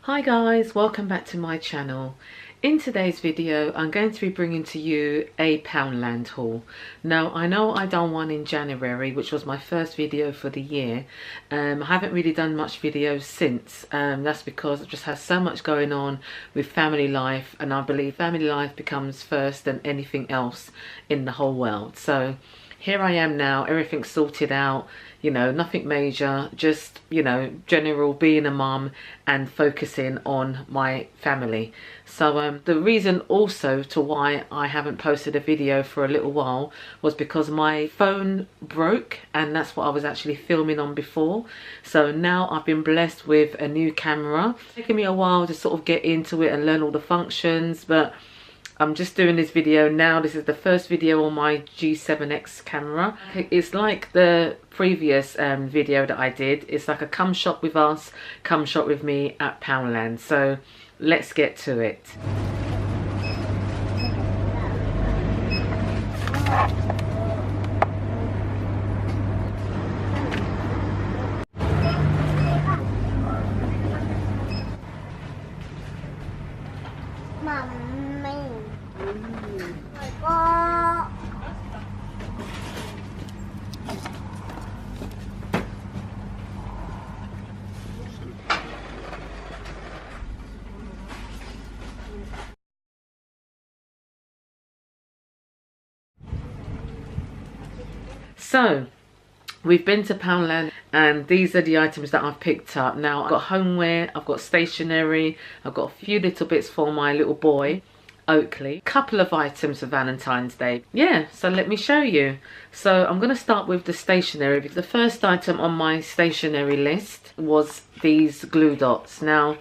Hi guys, welcome back to my channel. In today's video I'm going to be bringing to you a Poundland haul. Now I know I done one in January, which was my first video for the year. I haven't really done much videos since. That's because I just had so much going on with family life, and I believe family life becomes first than anything else in the whole world. So here I am now, everything's sorted out, you know, nothing major, just, you know, general being a mum and focusing on my family. So the reason also to why I haven't posted a video for a little while was because my phone broke, and that's what I was actually filming on before. So now I've been blessed with a new camera. It's taken me a while to sort of get into it and learn all the functions, but I'm just doing this video now. This is the first video on my G7X camera. It's like the previous video that I did. It's like a come shop with us, come shop with me at Poundland. So let's get to it. So we've been to Poundland, and these are the items that I've picked up. Now I've got homeware, I've got stationery, I've got a few little bits for my little boy Oakley, couple of items for Valentine's Day. Yeah, so let me show you. So I'm going to start with the stationery, because the first item on my stationery list was these glue dots. Now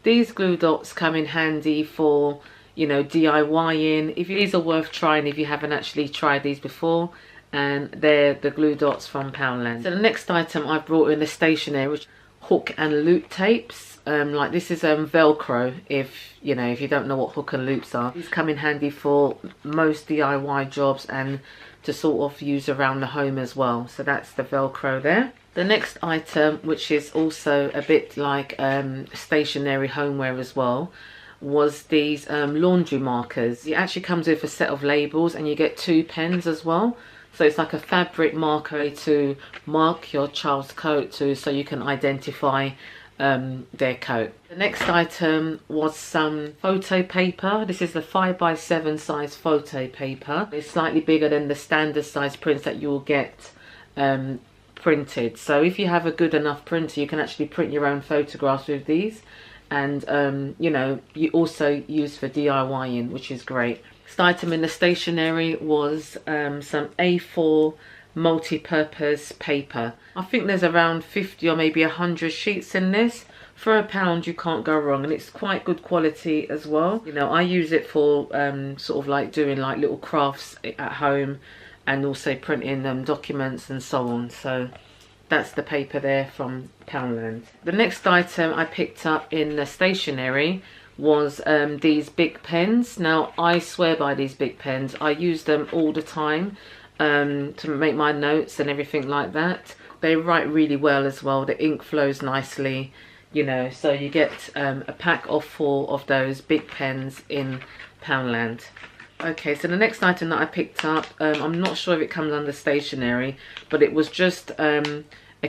these glue dots come in handy for, you know, DIYing. If these are worth trying if you haven't actually tried these before. And they're the glue dots from Poundland. So the next item I brought in the stationery, which hook and loop tapes. Like this is Velcro, if you know, if you don't know what hook and loops are. These come in handy for most DIY jobs and to sort of use around the home as well. So that's the Velcro there. The next item, which is also a bit like stationery homeware as well, was these laundry markers. It actually comes with a set of labels, and you get 2 pens as well. So it's like a fabric marker to mark your child's coat to, so you can identify their coat. The next item was some photo paper. This is the 5x7 size photo paper. It's slightly bigger than the standard size prints that you'll get printed. So if you have a good enough printer, you can actually print your own photographs with these. And you know, you also use for DIYing, which is great. Next item in the stationery was some A4 multi-purpose paper. I think there's around 50 or maybe 100 sheets in this. For £1 you can't go wrong, and it's quite good quality as well. You know, I use it for sort of like doing like little crafts at home, and also printing documents and so on. So that's the paper there from Poundland. The next item I picked up in the stationery was these big pens. Now I swear by these big pens. I use them all the time to make my notes and everything like that. They write really well as well. The ink flows nicely, you know. So you get a pack of 4 of those big pens in Poundland. Okay, so the next item that I picked up, I'm not sure if it comes under stationery, but it was just a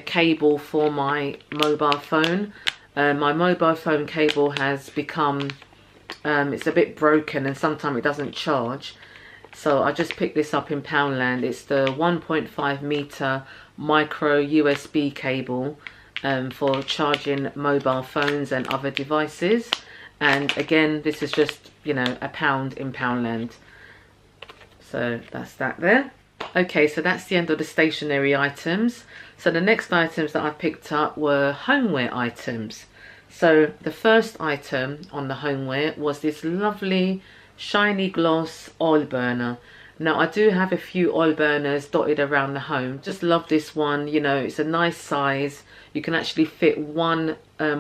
cable for my mobile phone. My mobile phone cable has become, it's a bit broken, and sometimes it doesn't charge. So I just picked this up in Poundland. It's the 1.5 meter micro USB cable for charging mobile phones and other devices. And again, this is just, you know, £1 in Poundland. So that's that there. Okay, so that's the end of the stationery items. So the next items that I picked up were homeware items. So the first item on the homeware was this lovely shiny gloss oil burner. Now I do have a few oil burners dotted around the home. Just love this one. You know, it's a nice size. You can actually fit 1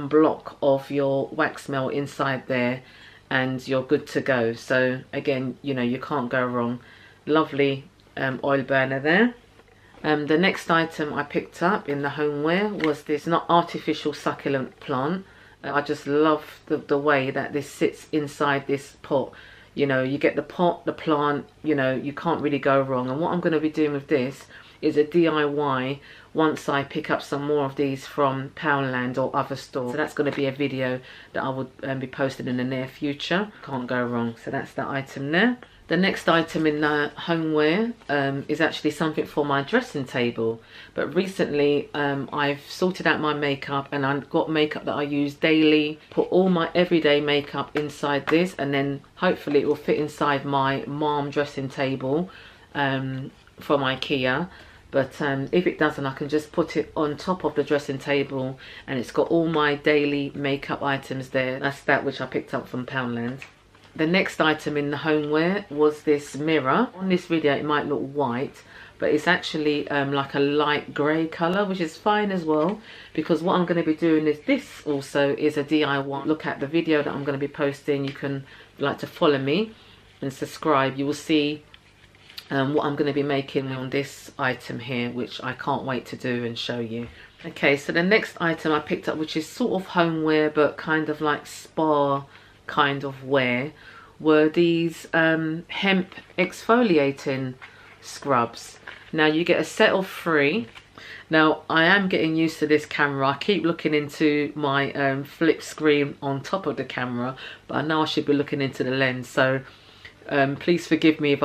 block of your wax melt inside there, and you're good to go. So again, you know, you can't go wrong. Lovely oil burner there. The next item I picked up in the homeware was this not artificial succulent plant. I just love the way that this sits inside this pot. You know, you get the pot, the plant, you know, you can't really go wrong. And what I'm going to be doing with this is a DIY once I pick up some more of these from Poundland or other stores. So that's going to be a video that I will be posting in the near future. Can't go wrong. So that's that item there. The next item in the homeware is actually something for my dressing table. But recently I've sorted out my makeup, and I've got makeup that I use daily. Put all my everyday makeup inside this, and then hopefully it will fit inside my mom dressing table from IKEA. But if it doesn't, I can just put it on top of the dressing table, and it's got all my daily makeup items there. That's that which I picked up from Poundland. The next item in the homeware was this mirror. On this video it might look white, but it's actually like a light grey colour, which is fine as well, because what I'm going to be doing is this also is a DIY. Look at the video that I'm going to be posting. You can, if you like to follow me and subscribe, you will see what I'm going to be making on this item here, which I can't wait to do and show you. Okay, so the next item I picked up, which is sort of homeware but kind of like spa kind of wear, were these hemp exfoliating scrubs. Now you get a set of 3. Now I am getting used to this camera. I keep looking into my flip screen on top of the camera, but I know I should be looking into the lens, so please forgive me if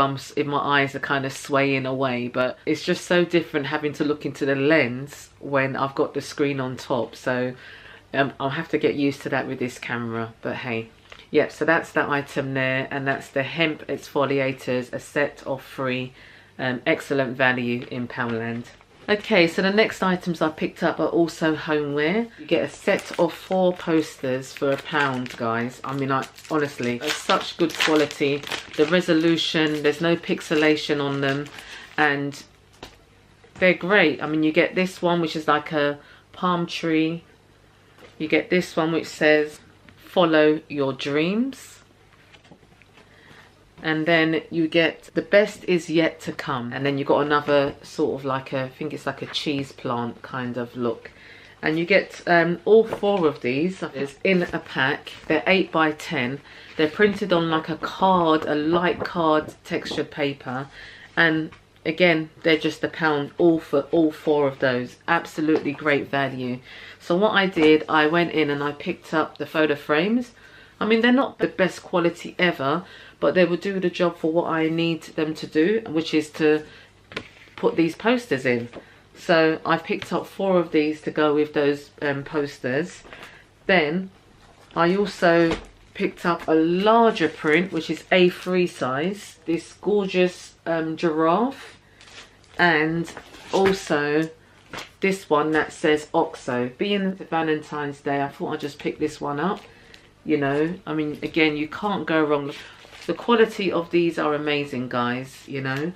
my eyes are kind of swaying away, but it's just so different having to look into the lens when I've got the screen on top. So I'll have to get used to that with this camera, but hey. Yep, so that's that item there, and that's the hemp exfoliators, a set of 3. Excellent value in Poundland. Okay, so the next items I picked up are also homeware. You get a set of 4 posters for £1, guys. I mean, honestly, it's such good quality. The resolution, there's no pixelation on them, and they're great. I mean, you get this one, which is like a palm tree. You get this one, which says follow your dreams, and then you get the best is yet to come, and then you got another sort of like a, I think it's like a cheese plant kind of look, and you get all 4 of these in a pack. They're 8 by 10. They're printed on like a card, a light card textured paper, and again they're just £1 all for all 4 of those. Absolutely great value. So what I did, I went in and I picked up the photo frames. I mean, they're not the best quality ever, but they will do the job for what I need them to do, which is to put these posters in. So I picked up 4 of these to go with those posters. Then I also picked up a larger print, which is A3 size, this gorgeous giraffe, and also this one that says OXO. Being Valentine's Day, I thought I'd just pick this one up. You know, I mean, again, you can't go wrong. The quality of these are amazing, guys, you know.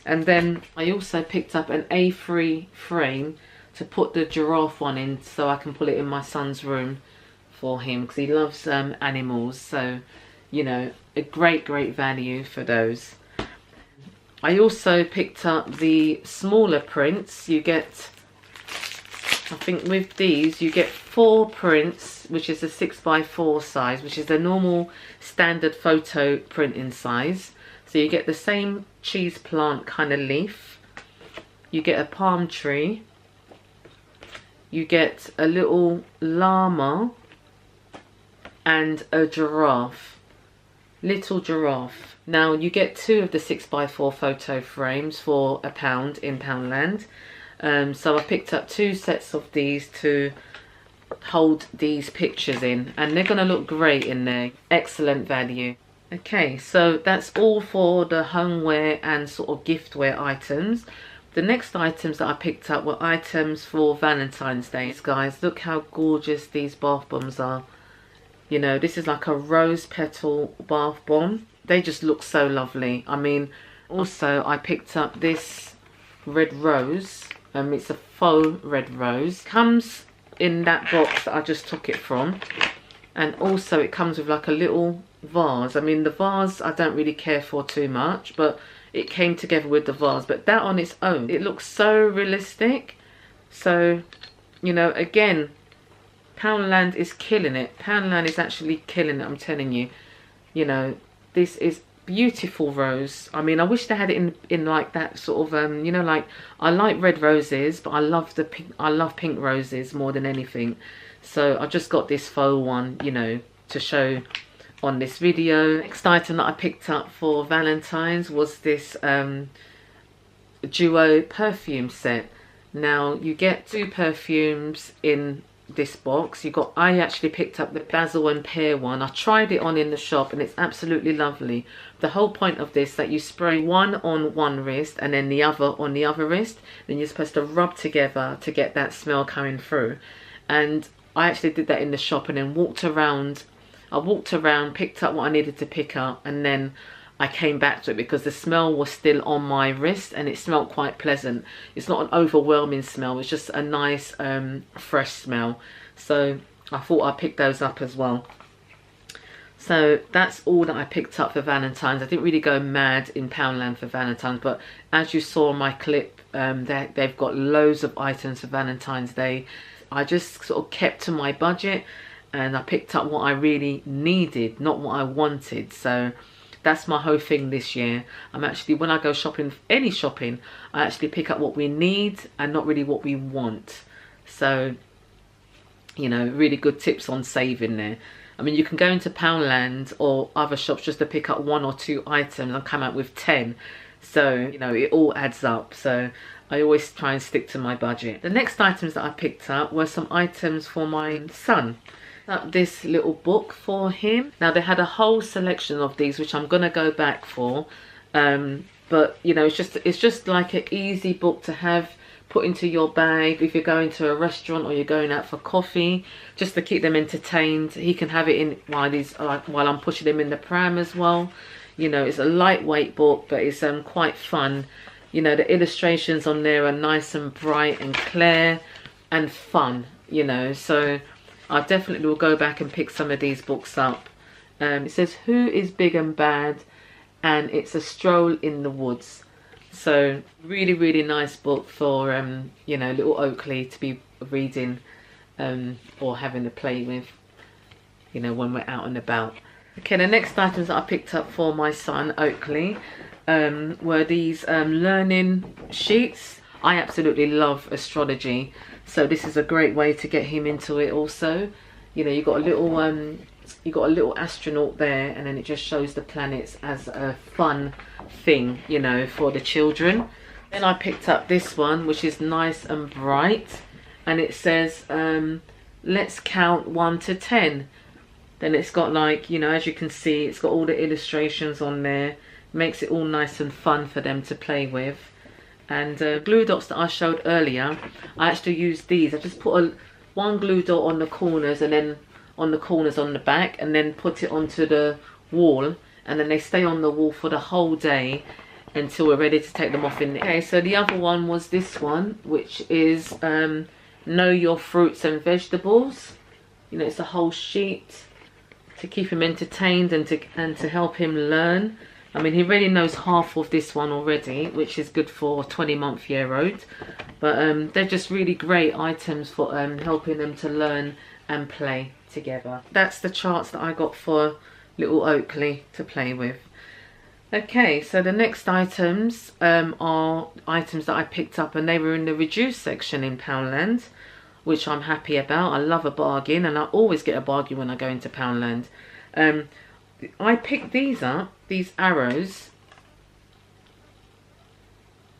And then I also picked up an A3 frame to put the giraffe one in, so I can put it in my son's room for him, because he loves animals. So, you know, a great value for those. I also picked up the smaller prints. You get, I think with these you get 4 prints, which is a 6 by 4 size, which is the normal standard photo printing size. So you get the same cheese plant kind of leaf, you get a palm tree, you get a little llama, and a giraffe, little giraffe. Now you get 2 of the 6 by 4 photo frames for £1 in Poundland. So I picked up 2 sets of these to hold these pictures in, and they're going to look great in there. Excellent value. Okay, so that's all for the homeware and sort of giftware items. The next items that I picked up were items for Valentine's Day. Guys, look how gorgeous these bath bombs are. You know, this is like a rose petal bath bomb. They just look so lovely. I mean, also I picked up this red rose. It's a faux red rose. Comes in that box that I just took it from. And also it comes with like a little vase. I mean, the vase I don't really care for too much, but it came together with the vase. But that on its own, it looks so realistic. So, you know, again, Poundland is killing it. Poundland is actually killing it, I'm telling you. You know, this is beautiful rose. I mean, I wish they had it in like that sort of you know, like, I like red roses, but I love the pink, I love pink roses more than anything. So I just got this faux one, you know, to show on this video. Next item that I picked up for Valentine's was this duo perfume set. Now you get 2 perfumes in this box. I actually picked up the basil and pear one. I tried it on in the shop and it's absolutely lovely. The whole point of this, that you spray one on one wrist and then the other on the other wrist, then you're supposed to rub together to get that smell coming through. And I actually did that in the shop and then walked around. I walked around, picked up what I needed to pick up, and then I came back to it because the smell was still on my wrist and it smelled quite pleasant. It's not an overwhelming smell, it's just a nice fresh smell. So I thought I'd pick those up as well. So that's all that I picked up for Valentine's. I didn't really go mad in Poundland for Valentine's, but as you saw in my clip, they've got loads of items for Valentine's Day. I just sort of kept to my budget and I picked up what I really needed, not what I wanted. So that's my whole thing this year. I'm actually, when I go shopping, any shopping, I actually pick up what we need and not really what we want. So, you know, really good tips on saving there. I mean, you can go into Poundland or other shops just to pick up 1 or 2 items and come out with 10. So, you know, it all adds up. So I always try and stick to my budget. The next items that I picked up were some items for my son. Up this little book for him. Now they had a whole selection of these which I'm gonna go back for, but you know, it's just like an easy book to have put into your bag if you're going to a restaurant or you're going out for coffee, just to keep them entertained. He can have it in while I'm pushing him in the pram as well. You know, it's a lightweight book, but it's quite fun. You know, the illustrations on there are nice and bright and clear and fun, you know, so I definitely will go back and pick some of these books up. It says Who is Big and Bad, and it's a stroll in the woods. So really, really nice book for you know, little Oakley to be reading or having to play with, you know, when we're out and about. Okay, the next items that I picked up for my son Oakley were these learning sheets. I absolutely love astrology, so this is a great way to get him into it also. You know, you got a little astronaut there, and then it just shows the planets as a fun thing, you know, for the children. Then I picked up this one, which is nice and bright, and it says let's count 1 to 10. Then it's got, like, you know, as you can see, it's got all the illustrations on there. Makes it all nice and fun for them to play with. And glue dots that I showed earlier, I actually used these. I just put one glue dot on the corners and then on the corners on the back, and then put it onto the wall, and then they stay on the wall for the whole day until we're ready to take them off in. Okay, so the other one was this one, which is Know Your Fruits and Vegetables. You know, it's a whole sheet to keep him entertained and to help him learn. I mean, he really knows half of this one already, which is good for a 20-month-year-old. But they're just really great items for helping them to learn and play together. That's the charts that I got for little Oakley to play with. Okay, so the next items are items that I picked up, and they were in the reduced section in Poundland, which I'm happy about. I love a bargain, and I always get a bargain when I go into Poundland. I picked these up, these arrows,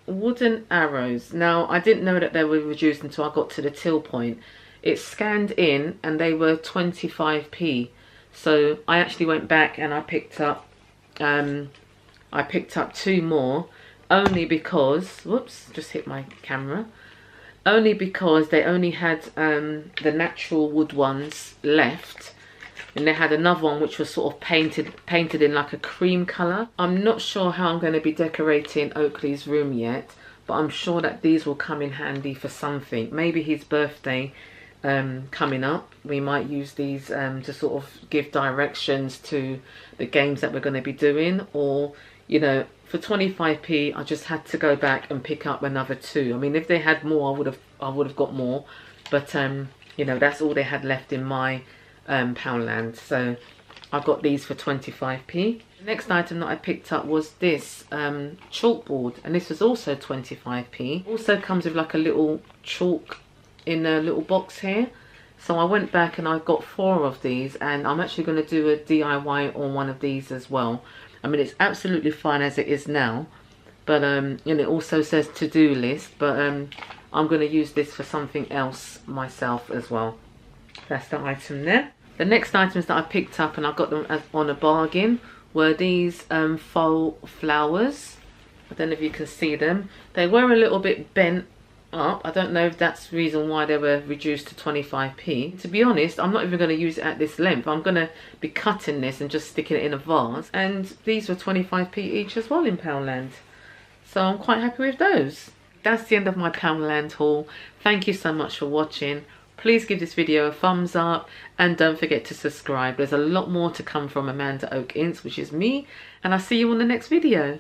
wooden arrows. Now, I didn't know that they were reduced until I got to the till point. It scanned in and they were 25p. So I actually went back and I picked up 2 more, only because, whoops, just hit my camera. Only because they only had the natural wood ones left. And they had another one which was sort of painted in like a cream colour. I'm not sure how I'm going to be decorating Oakley's room yet, but I'm sure that these will come in handy for something. Maybe his birthday coming up, we might use these to sort of give directions to the games that we're going to be doing. Or, you know, for 25p, I just had to go back and pick up another 2. I mean, if they had more, I would have got more. But you know, that's all they had left in my Poundland. So I got these for 25p. The next item that I picked up was this chalkboard, and this was also 25p. Also comes with like a little chalk in a little box here. So I went back and I got 4 of these, and I'm actually going to do a DIY on one of these as well. I mean, it's absolutely fine as it is now, but and it also says to-do list, but I'm going to use this for something else myself as well. That's the item there. The next items that I picked up, and I got them on a bargain, were these faux flowers. I don't know if you can see them. They were a little bit bent up. I don't know if that's the reason why they were reduced to 25p. To be honest, I'm not even going to use it at this length. I'm going to be cutting this and just sticking it in a vase. And these were 25p each as well in Poundland. So I'm quite happy with those. That's the end of my Poundland haul. Thank you so much for watching. Please give this video a thumbs up and don't forget to subscribe. There's a lot more to come from Amanda Oak Ince, which is me, and I'll see you on the next video.